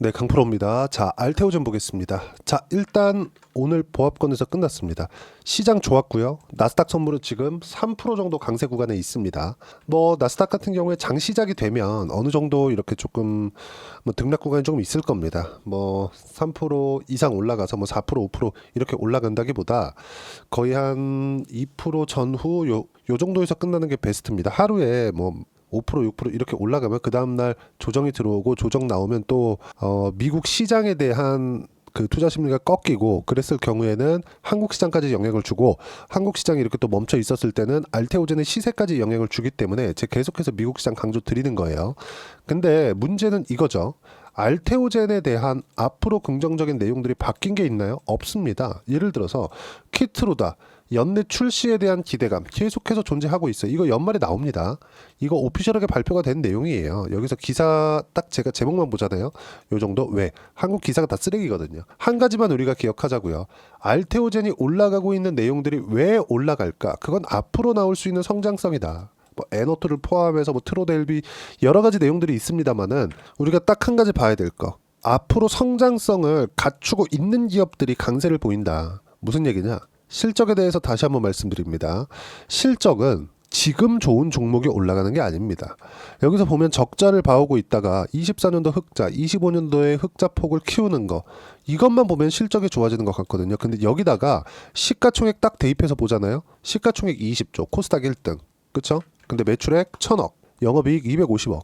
네, 강프로입니다. 자, 알테오젠 보겠습니다. 자, 일단 오늘 보합권에서 끝났습니다. 시장 좋았고요. 나스닥 선물은 지금 3% 정도 강세 구간에 있습니다. 뭐 나스닥 같은 경우에 장 시작이 되면 어느 정도 이렇게 조금 뭐 등락 구간이 조금 있을 겁니다. 뭐 3% 이상 올라가서 뭐 4%, 5% 이렇게 올라간다기보다 거의 한 2% 전후 요 정도에서 끝나는 게 베스트입니다. 하루에 뭐 5%, 6% 이렇게 올라가면 그 다음날 조정이 들어오고 조정 나오면 또 미국 시장에 대한 그 투자 심리가 꺾이고 그랬을 경우에는 한국 시장까지 영향을 주고 한국 시장이 이렇게 또 멈춰 있었을 때는 알테오젠의 시세까지 영향을 주기 때문에 제가 계속해서 미국 시장 강조 드리는 거예요. 근데 문제는 이거죠. 알테오젠에 대한 앞으로 긍정적인 내용들이 바뀐 게 있나요? 없습니다. 예를 들어서 키트루다 연내 출시에 대한 기대감 계속해서 존재하고 있어요. 이거 연말에 나옵니다. 이거 오피셜하게 발표가 된 내용이에요. 여기서 기사 딱 제가 제목만 보잖아요. 요 정도. 왜? 한국 기사가 다 쓰레기거든요. 한 가지만 우리가 기억하자고요. 알테오젠이 올라가고 있는 내용들이 왜 올라갈까? 그건 앞으로 나올 수 있는 성장성이다. 뭐 에노트를 포함해서 뭐 트로델비 여러 가지 내용들이 있습니다만은 우리가 딱 한 가지 봐야 될 거. 앞으로 성장성을 갖추고 있는 기업들이 강세를 보인다. 무슨 얘기냐? 실적에 대해서 다시 한번 말씀드립니다. 실적은 지금 좋은 종목이 올라가는 게 아닙니다. 여기서 보면 적자를 봐오고 있다가 24년도 흑자, 25년도에 흑자 폭을 키우는 거 이것만 보면 실적이 좋아지는 것 같거든요. 근데 여기다가 시가총액 딱 대입해서 보잖아요. 시가총액 20조, 코스닥 1등. 그쵸? 근데 매출액 1000억, 영업이익 250억.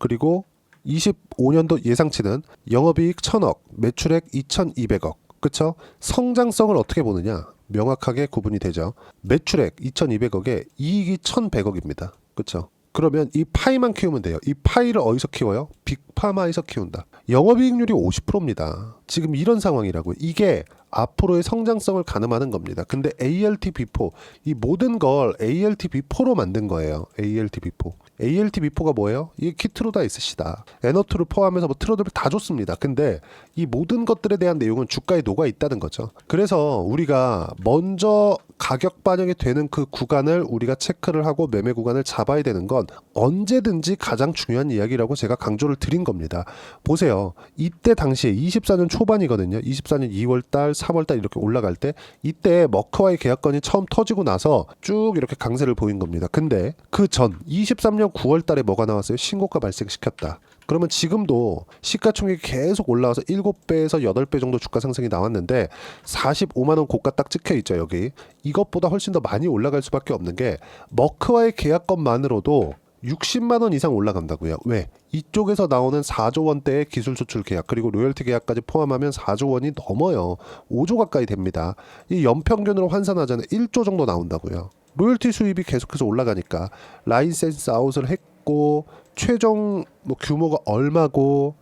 그리고 25년도 예상치는 영업이익 1000억, 매출액 2200억. 그쵸? 성장성을 어떻게 보느냐? 명확하게 구분이 되죠. 매출액 2200억에 이익이 1100억입니다. 그쵸? 그러면 이 파이만 키우면 돼요. 이 파이를 어디서 키워요? 빅파마에서 키운다. 영업이익률이 50%입니다. 지금 이런 상황이라고요. 이게 앞으로의 성장성을 가늠하는 겁니다. 근데 ALT-B4 이 모든 걸 ALT-B4로 만든 거예요. ALT-B4. ALT-B4가 뭐예요? 이게 키트루다 SC다. 에너트를 포함해서 뭐 트로들 다 좋습니다. 근데 이 모든 것들에 대한 내용은 주가에 녹아 있다는 거죠. 그래서 우리가 먼저 가격 반영이 되는 그 구간을 우리가 체크를 하고 매매 구간을 잡아야 되는 건 언제든지 가장 중요한 이야기라고 제가 강조를 드린 겁니다. 보세요. 이때 당시에 24년 초반이거든요. 24년 2월달, 3월달 이렇게 올라갈 때 이때 머크와의 계약건이 처음 터지고 나서 쭉 이렇게 강세를 보인 겁니다. 근데 그 전 23년 9월달에 뭐가 나왔어요? 신고가 발생시켰다. 그러면 지금도 시가총액이 계속 올라와서 7배에서 8배 정도 주가 상승이 나왔는데 45만원 고가 딱 찍혀 있죠. 여기 이것보다 훨씬 더 많이 올라갈 수밖에 없는 게 머크와의 계약건만으로도 60만원 이상 올라간다고요. 왜? 이쪽에서 나오는 4조 원대의 기술 수출 계약 그리고 로열티 계약까지 포함하면 4조 원이 넘어요. 5조 가까이 됩니다. 이 연평균으로 환산하자면 1조 정도 나온다고요. 로열티 수입이 계속해서 올라가니까 라이센스 아웃을 했고 최종 뭐 규모가 얼마고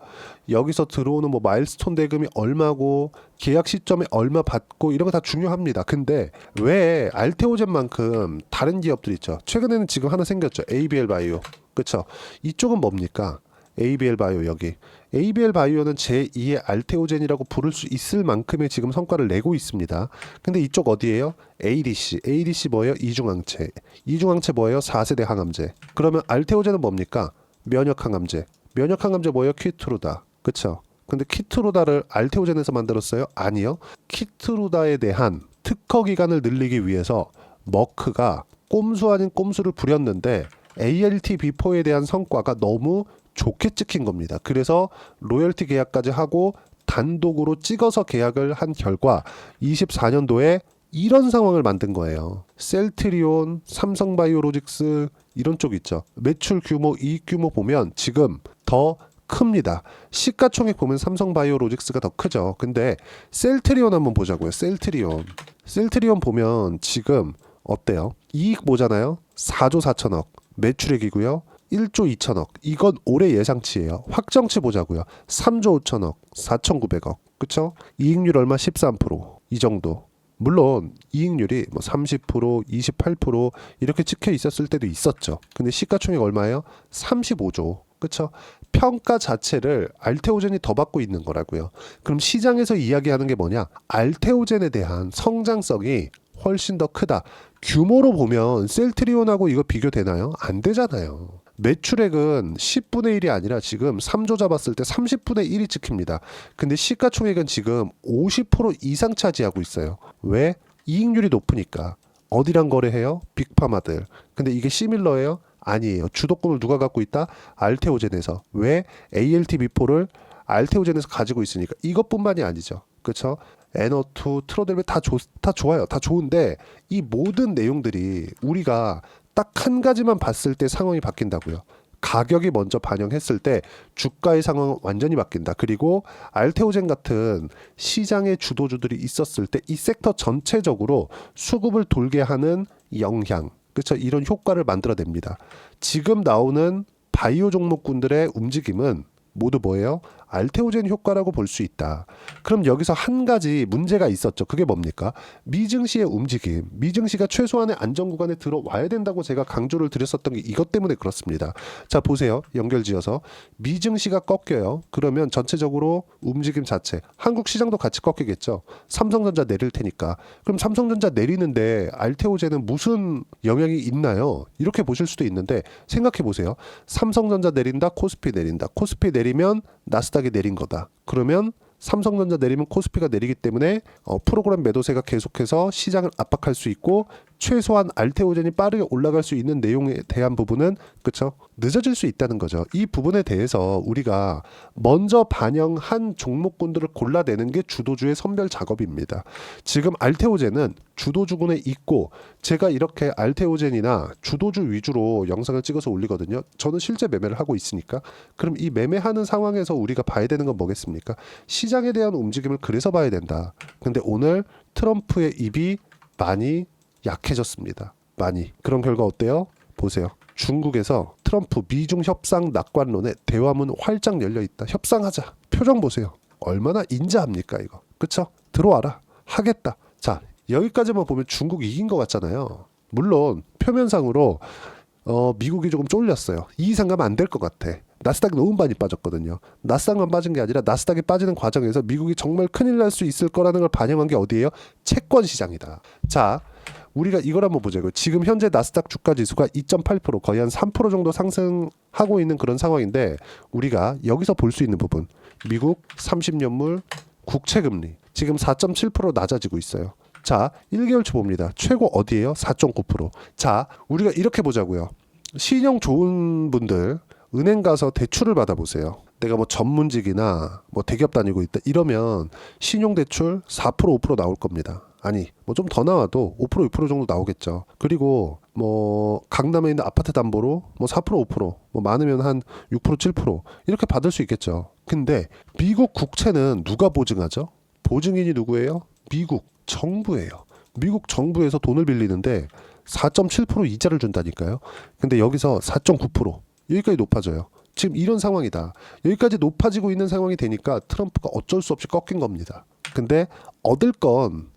여기서 들어오는 뭐 마일스톤 대금이 얼마고 계약 시점에 얼마 받고 이런 거 다 중요합니다. 근데 왜 알테오젠만큼 다른 기업들 있죠. 최근에는 지금 하나 생겼죠. ABL 바이오. 그쵸? 이쪽은 뭡니까? ABL 바이오 여기. ABL 바이오는 제2의 알테오젠이라고 부를 수 있을 만큼의 지금 성과를 내고 있습니다. 근데 이쪽 어디예요? ADC. ADC 뭐예요? 이중항체. 이중항체 뭐예요? 4세대 항암제. 그러면 알테오젠은 뭡니까? 면역항암제. 면역항암제 뭐예요? 키트루다. 그쵸? 근데 키트루다를 알테오젠에서 만들었어요? 아니요. 키트루다에 대한 특허 기간을 늘리기 위해서 머크가 꼼수 아닌 꼼수를 부렸는데 ALT-B4에 대한 성과가 너무 좋게 찍힌 겁니다. 그래서 로열티 계약까지 하고 단독으로 찍어서 계약을 한 결과 24년도에 이런 상황을 만든 거예요. 셀트리온, 삼성바이오로직스 이런 쪽 있죠. 매출 규모, 이익 규모 보면 지금 더 큽니다. 시가총액 보면 삼성바이오로직스가 더 크죠. 근데 셀트리온 한번 보자고요. 셀트리온 보면 지금 어때요? 이익 보잖아요. 4조 4천억 매출액이고요. 1조 2천억. 이건 올해 예상치예요. 확정치 보자고요. 3조 5천억, 4,900억. 그쵸? 이익률 얼마? 13%. 이 정도. 물론 이익률이 뭐 30%, 28% 이렇게 찍혀 있었을 때도 있었죠. 근데 시가총액 얼마예요? 35조. 그쵸? 평가 자체를 알테오젠이 더 받고 있는 거라고요. 그럼 시장에서 이야기하는 게 뭐냐? 알테오젠에 대한 성장성이 훨씬 더 크다. 규모로 보면 셀트리온하고 이거 비교되나요? 안 되잖아요. 매출액은 10분의 1이 아니라 지금 3조 잡았을 때 30분의 1이 찍힙니다. 근데 시가총액은 지금 50% 이상 차지하고 있어요. 왜? 이익률이 높으니까. 어디랑 거래해요? 빅파마들. 근데 이게 시밀러예요? 아니에요. 주도권을 누가 갖고 있다? 알테오젠에서. 왜? ALT-B4를 알테오젠에서 가지고 있으니까. 이것뿐만이 아니죠. 그렇죠? 에너2, 트로델베 다 좋아요. 다 좋은데 이 모든 내용들이 우리가 딱 한 가지만 봤을 때 상황이 바뀐다고요. 가격이 먼저 반영했을 때 주가의 상황은 완전히 바뀐다. 그리고 알테오젠 같은 시장의 주도주들이 있었을 때 이 섹터 전체적으로 수급을 돌게 하는 영향, 그렇죠? 이런 효과를 만들어냅니다. 지금 나오는 바이오 종목군들의 움직임은 모두 뭐예요? 알테오젠 효과라고 볼 수 있다. 그럼 여기서 한 가지 문제가 있었죠. 그게 뭡니까? 미증시의 움직임. 미증시가 최소한의 안정 구간에 들어와야 된다고 제가 강조를 드렸었던 게 이것 때문에 그렇습니다. 자, 보세요. 연결지어서 미증시가 꺾여요. 그러면 전체적으로 움직임 자체, 한국 시장도 같이 꺾이겠죠. 삼성전자 내릴 테니까. 그럼 삼성전자 내리는데 알테오젠은 무슨 영향이 있나요? 이렇게 보실 수도 있는데 생각해 보세요. 삼성전자 내린다, 코스피 내린다. 코스피 내리면 나스닥이 내린 거다. 그러면 삼성전자 내리면 코스피가 내리기 때문에 프로그램 매도세가 계속해서 시장을 압박할 수 있고 최소한 알테오젠이 빠르게 올라갈 수 있는 내용에 대한 부분은 그렇죠? 늦어질 수 있다는 거죠. 이 부분에 대해서 우리가 먼저 반영한 종목군들을 골라내는 게 주도주의 선별 작업입니다. 지금 알테오젠은 주도주군에 있고 제가 이렇게 알테오젠이나 주도주 위주로 영상을 찍어서 올리거든요. 저는 실제 매매를 하고 있으니까. 그럼 이 매매하는 상황에서 우리가 봐야 되는 건 뭐겠습니까? 시장에 대한 움직임을 그래서 봐야 된다. 근데 오늘 트럼프의 입이 많이 약해졌습니다. 많이. 그런 결과 어때요? 보세요. 중국에서 트럼프 미중 협상 낙관론에 대화문 활짝 열려 있다. 협상하자. 표정 보세요. 얼마나 인자합니까 이거. 그쵸? 들어와라. 하겠다. 자, 여기까지만 보면 중국이 이긴 것 같잖아요. 물론 표면상으로 미국이 조금 쫄렸어요. 이 이상 가면 안 될 것 같아. 나스닥이 너무 많이 빠졌거든요. 나스닥만 빠진 게 아니라 나스닥이 빠지는 과정에서 미국이 정말 큰일 날 수 있을 거라는 걸 반영한 게 어디예요? 채권 시장이다. 자, 우리가 이걸 한번 보자고요. 지금 현재 나스닥 주가 지수가 2.8% 거의 한 3% 정도 상승하고 있는 그런 상황인데 우리가 여기서 볼 수 있는 부분 미국 30년물 국채금리 지금 4.7% 낮아지고 있어요. 자, 1개월치 봅니다. 최고 어디예요? 4.9%. 자, 우리가 이렇게 보자고요. 신용 좋은 분들 은행 가서 대출을 받아보세요. 내가 뭐 전문직이나 뭐 대기업 다니고 있다 이러면 신용대출 4% 5% 나올 겁니다. 아니 뭐 좀 더 나와도 5% 6% 정도 나오겠죠. 그리고 뭐 강남에 있는 아파트 담보로 뭐 4% 5% 뭐 많으면 한 6% 7% 이렇게 받을 수 있겠죠. 근데 미국 국채는 누가 보증하죠? 보증인이 누구예요? 미국 정부예요. 미국 정부에서 돈을 빌리는데 4.7% 이자를 준다니까요. 근데 여기서 4.9% 여기까지 높아져요. 지금 이런 상황이다. 여기까지 높아지고 있는 상황이 되니까 트럼프가 어쩔 수 없이 꺾인 겁니다. 근데 얻을 건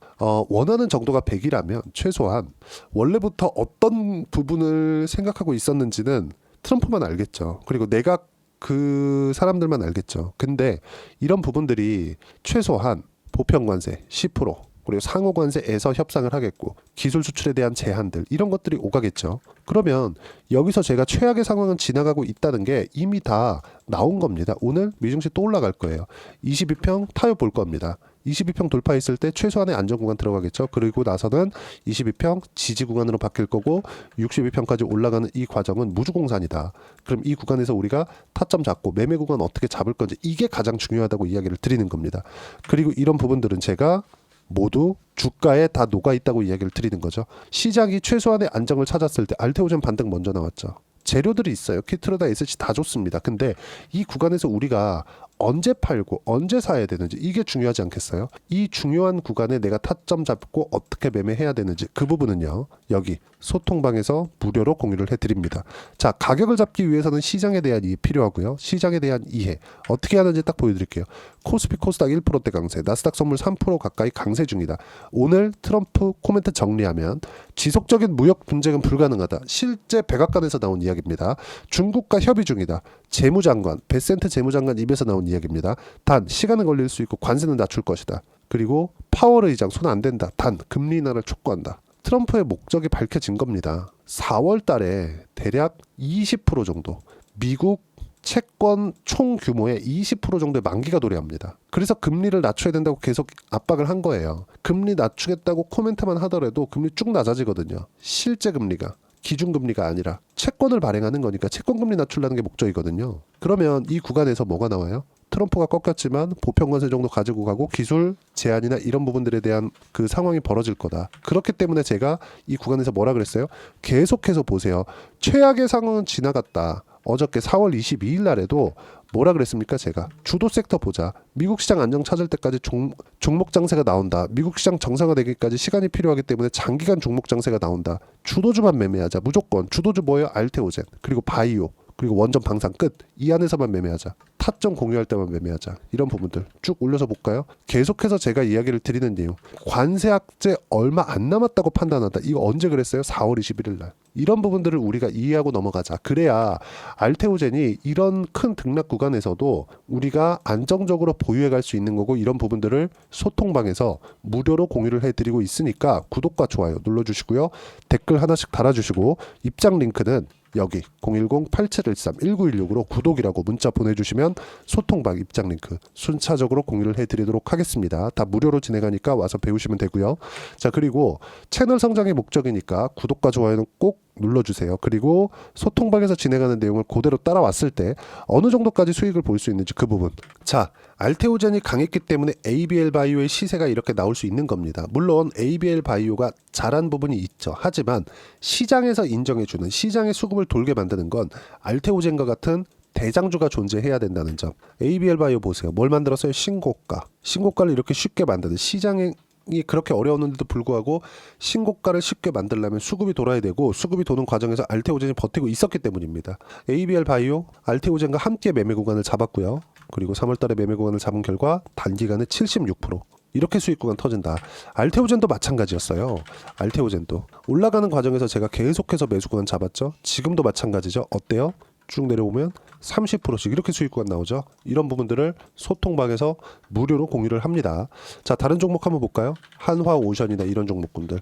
원하는 정도가 100이라면 최소한 원래부터 어떤 부분을 생각하고 있었는지는 트럼프만 알겠죠. 그리고 내각 그 사람들만 알겠죠. 근데 이런 부분들이 최소한 보편관세 10% 그리고 상호관세에서 협상을 하겠고 기술 수출에 대한 제한들 이런 것들이 오가겠죠. 그러면 여기서 제가 최악의 상황은 지나가고 있다는 게 이미 다 나온 겁니다. 오늘 미증시 또 올라갈 거예요. 22평 타협 볼 겁니다. 22평 돌파했을 때 최소한의 안전 구간 들어가겠죠. 그리고 나서는 22평 지지 구간으로 바뀔 거고 62평까지 올라가는 이 과정은 무주공산이다. 그럼 이 구간에서 우리가 타점 잡고 매매 구간 어떻게 잡을 건지 이게 가장 중요하다고 이야기를 드리는 겁니다. 그리고 이런 부분들은 제가 모두 주가에 다 녹아 있다고 이야기를 드리는 거죠. 시장이 최소한의 안정을 찾았을 때 알테오젠 반등 먼저 나왔죠. 재료들이 있어요. 키트로다 SC 다 좋습니다. 근데 이 구간에서 우리가 언제 팔고 언제 사야 되는지 이게 중요하지 않겠어요? 이 중요한 구간에 내가 타점 잡고 어떻게 매매해야 되는지 그 부분은요. 여기 소통방에서 무료로 공유를 해드립니다. 자, 가격을 잡기 위해서는 시장에 대한 이해 필요하고요. 시장에 대한 이해 어떻게 하는지 딱 보여드릴게요. 코스피 코스닥 1%대 강세, 나스닥 선물 3% 가까이 강세 중이다. 오늘 트럼프 코멘트 정리하면 지속적인 무역 분쟁은 불가능하다. 실제 백악관에서 나온 이야기입니다. 중국과 협의 중이다. 재무장관, 베센트 재무장관 입에서 나온 이야기입니다. 단 시간은 걸릴 수 있고 관세는 낮출 것이다. 그리고 파월 의장 손 안 된다. 단 금리 인하를 촉구한다. 트럼프의 목적이 밝혀진 겁니다. 4월 달에 대략 20% 정도 미국 채권 총 규모의 20% 정도의 만기가 도래합니다. 그래서 금리를 낮춰야 된다고 계속 압박을 한 거예요. 금리 낮추겠다고 코멘트만 하더라도 금리 쭉 낮아지거든요. 실제 금리가. 기준금리가 아니라 채권을 발행하는 거니까 채권금리 낮추려는 게 목적이거든요. 그러면 이 구간에서 뭐가 나와요? 트럼프가 꺾였지만 보편관세 정도 가지고 가고 기술 제한이나 이런 부분들에 대한 그 상황이 벌어질 거다. 그렇기 때문에 제가 이 구간에서 뭐라 그랬어요? 계속해서 보세요. 최악의 상황은 지나갔다. 어저께 4월 22일 날에도 뭐라 그랬습니까? 제가 주도 섹터 보자. 미국 시장 안정 찾을 때까지 종목 장세가 나온다. 미국 시장 정상화되기까지 시간이 필요하기 때문에 장기간 종목 장세가 나온다. 주도주만 매매하자. 무조건. 주도주 뭐예요? 알테오젠. 그리고 바이오. 그리고 원전 방산 끝. 이 안에서만 매매하자. 타점 공유할 때만 매매하자. 이런 부분들 쭉 올려서 볼까요? 계속해서 제가 이야기를 드리는 내용. 관세 악재 얼마 안 남았다고 판단한다. 이거 언제 그랬어요? 4월 21일 날. 이런 부분들을 우리가 이해하고 넘어가자. 그래야 알테오젠이 이런 큰 등락 구간에서도 우리가 안정적으로 보유해 갈 수 있는 거고, 이런 부분들을 소통방에서 무료로 공유를 해드리고 있으니까 구독과 좋아요 눌러주시고요. 댓글 하나씩 달아주시고, 입장 링크는 여기 010-8713-1916으로 구독이라고 문자 보내주시면 소통방 입장 링크 순차적으로 공유를 해드리도록 하겠습니다. 다 무료로 진행하니까 와서 배우시면 되고요. 자, 그리고 채널 성장의 목적이니까 구독과 좋아요는 꼭 눌러주세요. 그리고 소통방에서 진행하는 내용을 그대로 따라왔을 때 어느 정도까지 수익을 볼 수 있는지 그 부분. 자, 알테오젠이 강했기 때문에 ABL 바이오의 시세가 이렇게 나올 수 있는 겁니다. 물론 ABL 바이오가 잘한 부분이 있죠. 하지만 시장에서 인정해주는, 시장의 수급을 돌게 만드는 건 알테오젠과 같은 대장주가 존재해야 된다는 점. ABL 바이오 보세요. 뭘 만들었어요? 신고가. 신고가를 이렇게 쉽게 만드는, 시장에 이 그렇게 어려웠는데도 불구하고 신고가를 쉽게 만들려면 수급이 돌아야 되고, 수급이 도는 과정에서 알테오젠이 버티고 있었기 때문입니다. ABL 바이오 알테오젠과 함께 매매 구간을 잡았고요. 그리고 3월달에 매매 구간을 잡은 결과 단기간에 76% 이렇게 수익 구간 터진다. 알테오젠도 마찬가지였어요. 알테오젠도 올라가는 과정에서 제가 계속해서 매수 구간 잡았죠. 지금도 마찬가지죠. 어때요? 쭉 내려오면 30%씩 이렇게 수익 구간 나오죠. 이런 부분들을 소통방에서 무료로 공유를 합니다. 자, 다른 종목 한번 볼까요? 한화오션이나 이런 종목군들.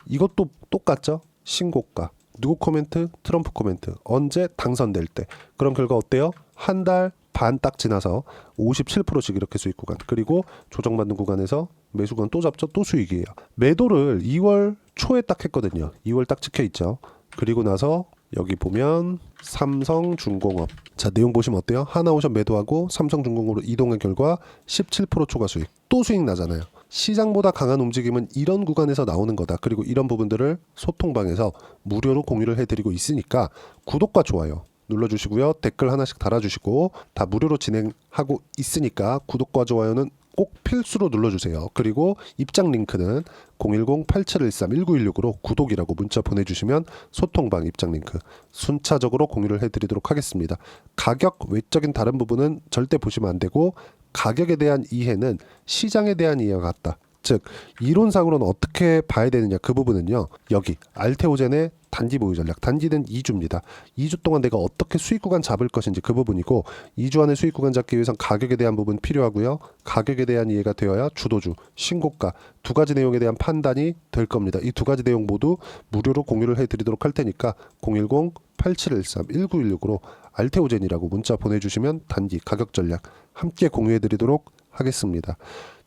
이것도 똑같죠. 신고가. 누구 코멘트? 트럼프 코멘트. 언제? 당선될 때. 그런 결과 어때요? 한 달 반 딱 지나서 57%씩 이렇게 수익 구간. 그리고 조정받는 구간에서 매수 구간 또 잡죠. 또 수익이에요. 매도를 2월 초에 딱 했거든요. 2월 딱 찍혀 있죠. 그리고 나서 여기 보면 삼성중공업. 자, 내용 보시면 어때요? 하나오션 매도하고 삼성중공업으로 이동한 결과 17% 초과 수익. 또 수익 나잖아요. 시장보다 강한 움직임은 이런 구간에서 나오는 거다. 그리고 이런 부분들을 소통방에서 무료로 공유를 해드리고 있으니까 구독과 좋아요 눌러주시고요. 댓글 하나씩 달아주시고, 다 무료로 진행하고 있으니까 구독과 좋아요는 꼭 필수로 눌러주세요. 그리고 입장 링크는 010-8713-1916으로 구독이라고 문자 보내주시면 소통방 입장 링크 순차적으로 공유를 해드리도록 하겠습니다. 가격 외적인 다른 부분은 절대 보시면 안 되고, 가격에 대한 이해는 시장에 대한 이해와 같다. 즉 이론상으로는 어떻게 봐야 되느냐, 그 부분은요, 여기 알테오젠의 단기 보유 전략, 단기는 2주입니다. 2주 동안 내가 어떻게 수익 구간 잡을 것인지 그 부분이고, 2주 안에 수익 구간 잡기 위해선 가격에 대한 부분 필요하고요. 가격에 대한 이해가 되어야 주도주, 신고가 두 가지 내용에 대한 판단이 될 겁니다. 이 두 가지 내용 모두 무료로 공유를 해드리도록 할 테니까 010-8713-1916으로 알테오젠이라고 문자 보내주시면 단기 가격 전략 함께 공유해드리도록 하겠습니다.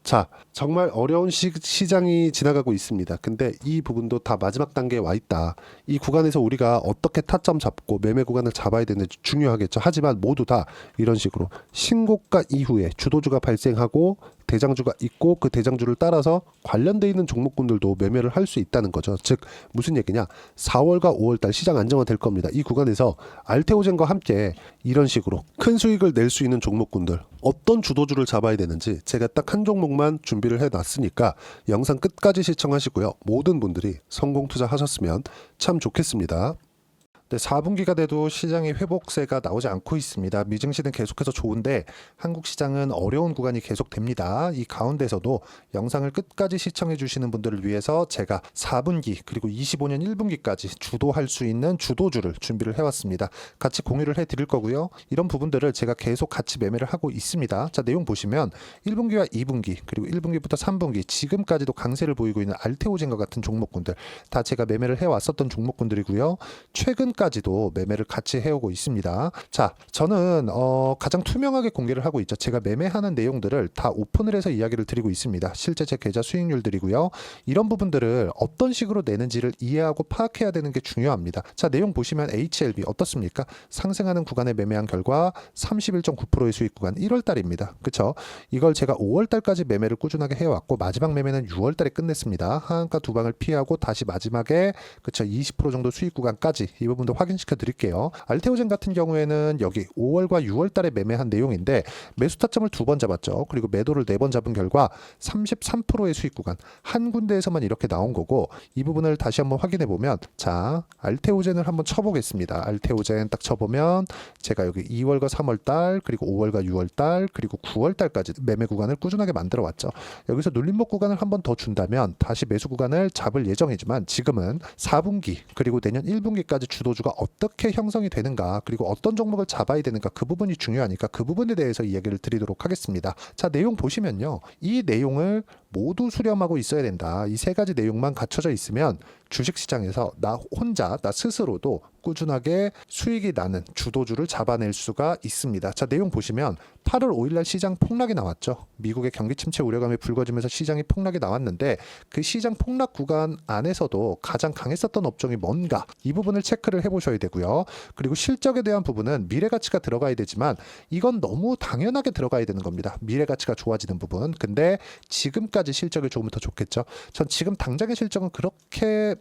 자, 정말 어려운 시장이 지나가고 있습니다. 근데 이 부분도 다 마지막 단계에 와 있다. 이 구간에서 우리가 어떻게 타점 잡고 매매 구간을 잡아야 되는지 중요하겠죠. 하지만 모두 다 이런 식으로 신고가 이후에 주도주가 발생하고 대장주가 있고, 그 대장주를 따라서 관련돼 있는 종목군들도 매매를 할 수 있다는 거죠. 즉 무슨 얘기냐, 4월과 5월달 시장 안정화 될 겁니다. 이 구간에서 알테오젠과 함께 이런 식으로 큰 수익을 낼 수 있는 종목군들, 어떤 주도주를 잡아야 되는지 제가 딱 한 종목만 준비를 해놨으니까 영상 끝까지 시청하시고요. 모든 분들이 성공 투자하셨으면 참 좋겠습니다. 네, 4분기가 돼도 시장의 회복세가 나오지 않고 있습니다. 미증시는 계속해서 좋은데 한국 시장은 어려운 구간이 계속됩니다. 이 가운데서도 영상을 끝까지 시청해 주시는 분들을 위해서 제가 4분기 그리고 25년 1분기까지 주도할 수 있는 주도주를 준비를 해왔습니다. 같이 공유를 해드릴 거고요. 이런 부분들을 제가 계속 같이 매매를 하고 있습니다. 자, 내용 보시면 1분기와 2분기 그리고 1분기부터 3분기 지금까지도 강세를 보이고 있는 알테오젠과 같은 종목군들 다 제가 매매를 해왔었던 종목군들이고요. 최근까지도 매매를 같이 해오고 있습니다. 자, 저는 가장 투명하게 공개를 하고 있죠. 제가 매매하는 내용들을 다 오픈을 해서 이야기를 드리고 있습니다. 실제 제 계좌 수익률들이고요. 이런 부분들을 어떤 식으로 내는지를 이해하고 파악해야 되는 게 중요합니다. 자, 내용 보시면 HLB 어떻습니까? 상승하는 구간에 매매한 결과 31.9%의 수익 구간 1월 달입니다. 그쵸? 이걸 제가 5월 달까지 매매를 꾸준하게 해왔고 마지막 매매는 6월 달에 끝냈습니다. 하한가 두 방을 피하고 다시 마지막에 그쵸 20% 정도 수익 구간까지 이 부분도 확인시켜 드릴게요. 알테오젠 같은 경우에는 여기 5월과 6월 달에 매매한 내용인데 매수 타점을 2번 잡았죠. 그리고 매도를 4번 잡은 결과 33%의 수익 구간 한 군데에서만 이렇게 나온 거고 이 부분을 다시 한번 확인해 보면 자 알테오젠을 한번 쳐보겠습니다. 알테오젠 딱 쳐보면 제가 여기 2월과 3월 달 그리고 5월과 6월 달 그리고 9월 달까지 매매 구간을 꾸준하게 만들어 왔죠. 여기서 눌림목 구간을 한번 더 준다면 다시 매수 구간을 잡을 예정이지만 지금은 4분기 그리고 내년 1분기까지 주도주가 어떻게 형성이 되는가 그리고 어떤 종목을 잡아야 되는가 그 부분이 중요하니까 그 부분에 대해서 이야기를 드리도록 하겠습니다. 자, 내용 보시면요. 이 내용을 모두 수렴하고 있어야 된다. 이 세 가지 내용만 갖춰져 있으면 주식시장에서 나 혼자 나 스스로도 꾸준하게 수익이 나는 주도주를 잡아낼 수가 있습니다. 자, 내용 보시면 8월 5일날 시장 폭락이 나왔죠. 미국의 경기 침체 우려감이 불거지면서 시장이 폭락이 나왔는데 그 시장 폭락 구간 안에서도 가장 강했었던 업종이 뭔가 이 부분을 체크를 해보셔야 되고요. 그리고 실적에 대한 부분은 미래가치가 들어가야 되지만 이건 너무 당연하게 들어가야 되는 겁니다. 미래가치가 좋아지는 부분. 근데 지금까지 실적이 조금 더 좋겠죠. 전 지금 당장의 실적은 그렇게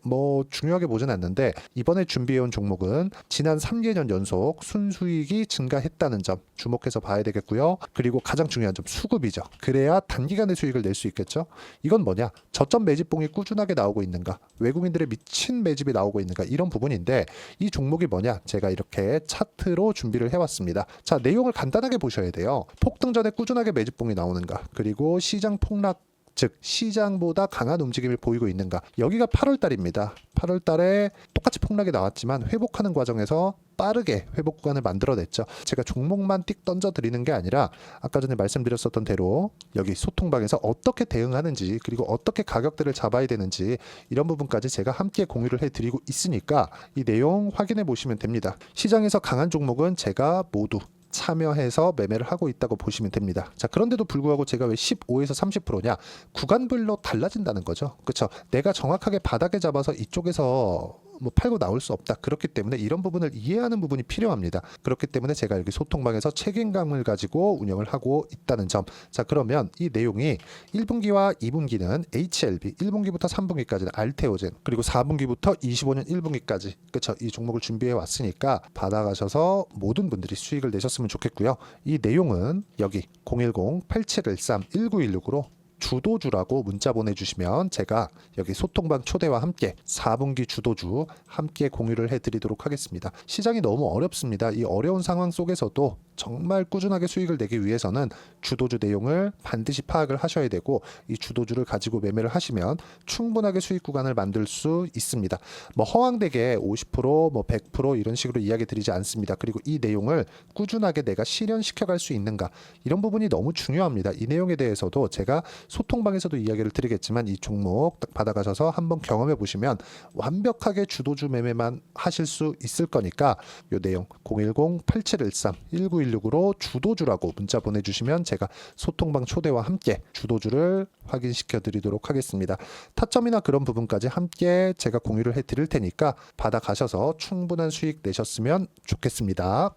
중요하게 보진 않는데 이번에 준비해온 종목은 지난 3개년 연속 순수익이 증가했다는 점 주목해서 봐야 되겠고요. 그리고 가장 중요한 점 수급이죠. 그래야 단기간에 수익을 낼 수 있겠죠. 이건 뭐냐? 저점 매집봉이 꾸준하게 나오고 있는가? 외국인들의 미친 매집이 나오고 있는가? 이런 부분인데 이 종목이 뭐냐? 제가 이렇게 차트로 준비를 해왔습니다. 자, 내용을 간단하게 보셔야 돼요. 폭등 전에 꾸준하게 매집봉이 나오는가? 그리고 시장 폭락 즉 시장보다 강한 움직임을 보이고 있는가. 여기가 8월 달입니다. 8월 달에 똑같이 폭락이 나왔지만 회복하는 과정에서 빠르게 회복 구간을 만들어냈죠. 제가 종목만 띡 던져드리는 게 아니라 아까 전에 말씀드렸었던 대로 여기 소통방에서 어떻게 대응하는지 그리고 어떻게 가격대를 잡아야 되는지 이런 부분까지 제가 함께 공유를 해드리고 있으니까 이 내용 확인해 보시면 됩니다. 시장에서 강한 종목은 제가 모두 참여해서 매매를 하고 있다고 보시면 됩니다. 자, 그런데도 불구하고 제가 왜 15에서 30%냐? 구간별로 달라진다는 거죠. 그렇죠? 내가 정확하게 바닥에 잡아서 이쪽에서 팔고 나올 수 없다. 그렇기 때문에 이런 부분을 이해하는 부분이 필요합니다. 그렇기 때문에 제가 여기 소통방에서 책임감을 가지고 운영을 하고 있다는 점. 자, 그러면 이 내용이 1분기와 2분기는 HLB, 1분기부터 3분기까지는 알테오젠, 그리고 4분기부터 25년 1분기까지 그렇죠. 이 종목을 준비해 왔으니까 받아가셔서 모든 분들이 수익을 내셨으면 좋겠고요. 이 내용은 여기 010-8713-1916으로 주도주라고 문자 보내주시면 제가 여기 소통방 초대와 함께 4분기 주도주 함께 공유를 해드리도록 하겠습니다. 시장이 너무 어렵습니다. 이 어려운 상황 속에서도 정말 꾸준하게 수익을 내기 위해서는 주도주 내용을 반드시 파악을 하셔야 되고 이 주도주를 가지고 매매를 하시면 충분하게 수익 구간을 만들 수 있습니다. 허황되게 50%, 100% 이런 식으로 이야기 드리지 않습니다. 그리고 이 내용을 꾸준하게 내가 실현시켜 갈 수 있는가 이런 부분이 너무 중요합니다. 이 내용에 대해서도 제가 소통방에서도 이야기를 드리겠지만 이 종목 딱 받아가셔서 한번 경험해 보시면 완벽하게 주도주 매매만 하실 수 있을 거니까 이 내용 010-8713-1916으로 주도주라고 문자 보내주시면 제가 소통방 초대와 함께 주도주를 확인시켜 드리도록 하겠습니다. 타점이나 그런 부분까지 함께 제가 공유를 해 드릴 테니까 받아가셔서 충분한 수익 내셨으면 좋겠습니다.